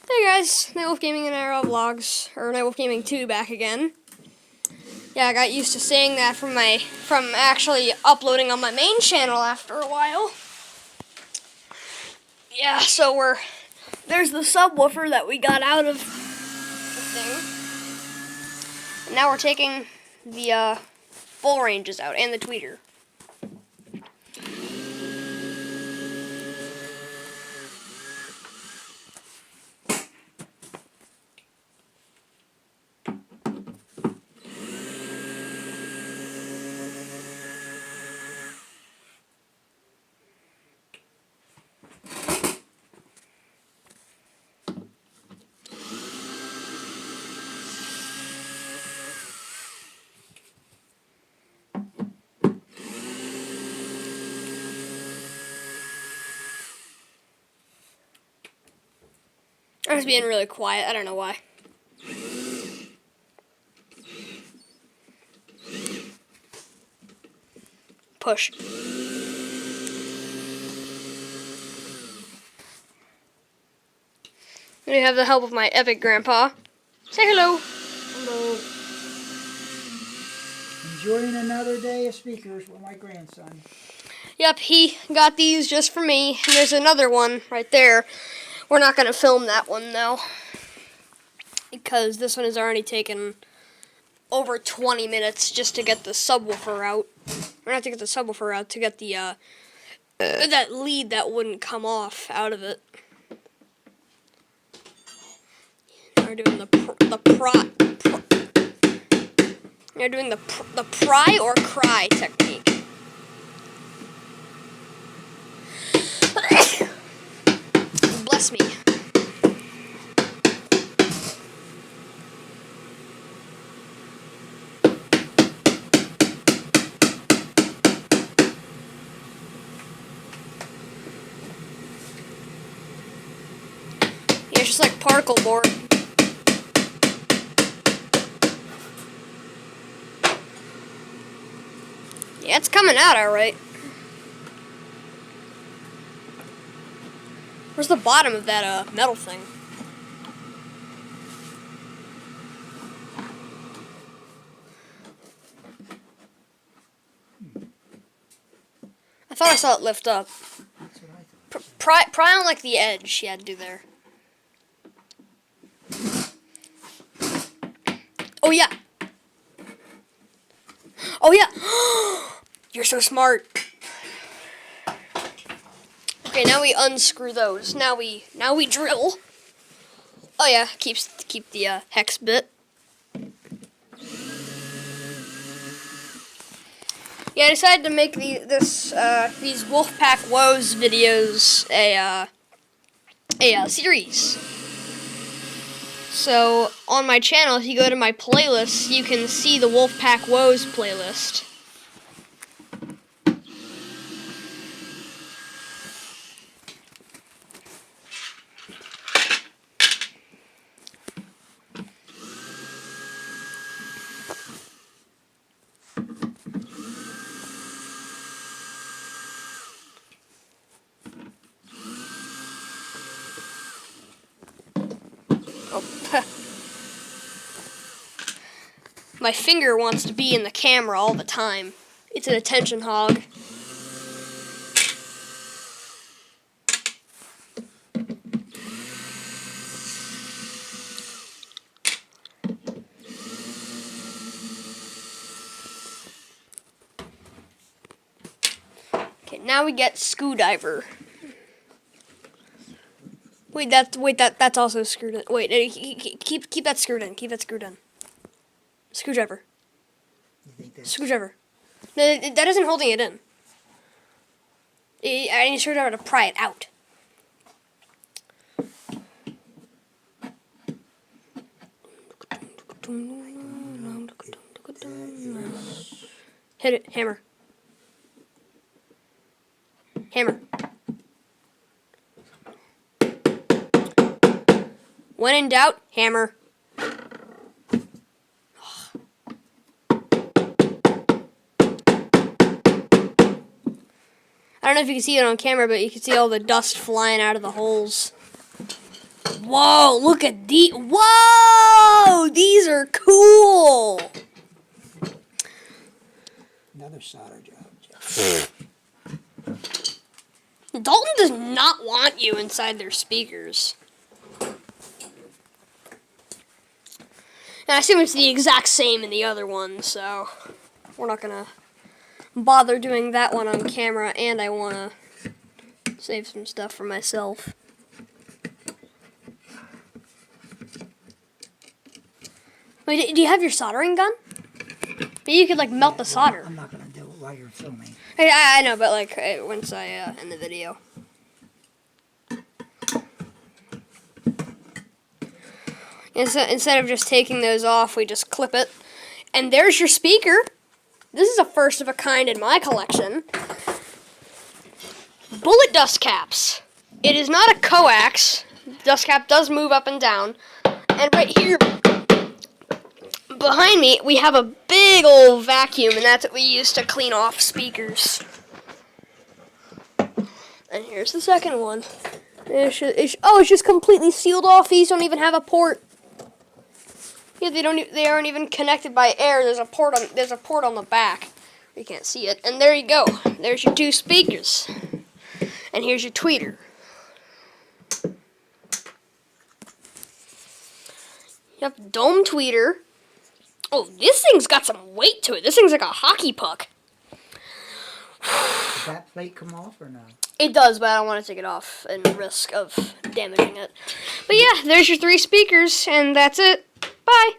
Hey guys, Night Wolf Gaming and Arrow Vlogs, or Night Wolf Gaming 2 back again. Yeah, I got used to saying that from actually uploading on my main channel after a while. Yeah, so there's the subwoofer that we got out of the thing. And now we're taking the full ranges out and the tweeter. I was being really quiet. I don't know why. Push. We have the help of my epic grandpa. Say hello. Hello. Enjoying another day of speakers with my grandson. Yep, he got these just for me. And there's another one right there. We're not going to film that one, though, because this one has already taken over 20 minutes just to get the subwoofer out. Or not to get the subwoofer out, to get the that lead that wouldn't come off out of it. We're doing the pry or cry technique. Bless me. Yeah, it's just like particle board. Yeah, it's coming out alright. Where's the bottom of that metal thing? I thought I saw it lift up. That's what I thought. Pry on like the edge you had to do there. Oh yeah. Oh yeah. You're so smart. Okay, now we unscrew those. Now we drill. Oh yeah, keep the hex bit. Yeah, I decided to make these WolfPack Woes videos a series. So on my channel, if you go to my playlist, you can see the WolfPack Woes playlist. Oh, my finger wants to be in the camera all the time. It's an attention hog. Okay, now we get screwdriver. Wait, that's also screwed in. Wait, keep that screwed in. Keep that screwed in. Screwdriver. You think that's... Screwdriver. No, that isn't holding it in. I need a screwdriver to pry it out. Hit it, hammer. Hammer. When in doubt, hammer. I don't know if you can see it on camera, but you can see all the dust flying out of the holes. Whoa, look at these. Whoa, these are cool. Another solder job. Dahlton does not want you inside their speakers. And I assume it's the exact same in the other one, so we're not gonna bother doing that one on camera, and I wanna save some stuff for myself. Wait, do you have your soldering gun? Maybe you could like melt the solder. I'm not gonna do it while you're filming. I know, but like once I end the video. Instead of just taking those off, we just clip it. And there's your speaker. This is a first of a kind in my collection. Bullet dust caps. It is not a coax. Dust cap does move up and down. And right here, behind me, we have a big old vacuum, and that's what we use to clean off speakers. And here's the second one. It's just completely sealed off. These don't even have a port. Yeah, they aren't even connected by air. There's a port on the back. You can't see it. And there you go. There's your two speakers. And here's your tweeter. Yep, dome tweeter. Oh, this thing's got some weight to it. This thing's like a hockey puck. Does that plate come off or no? It does, but I don't want to take it off and risk of damaging it. But yeah, there's your three speakers, and that's it. Bye.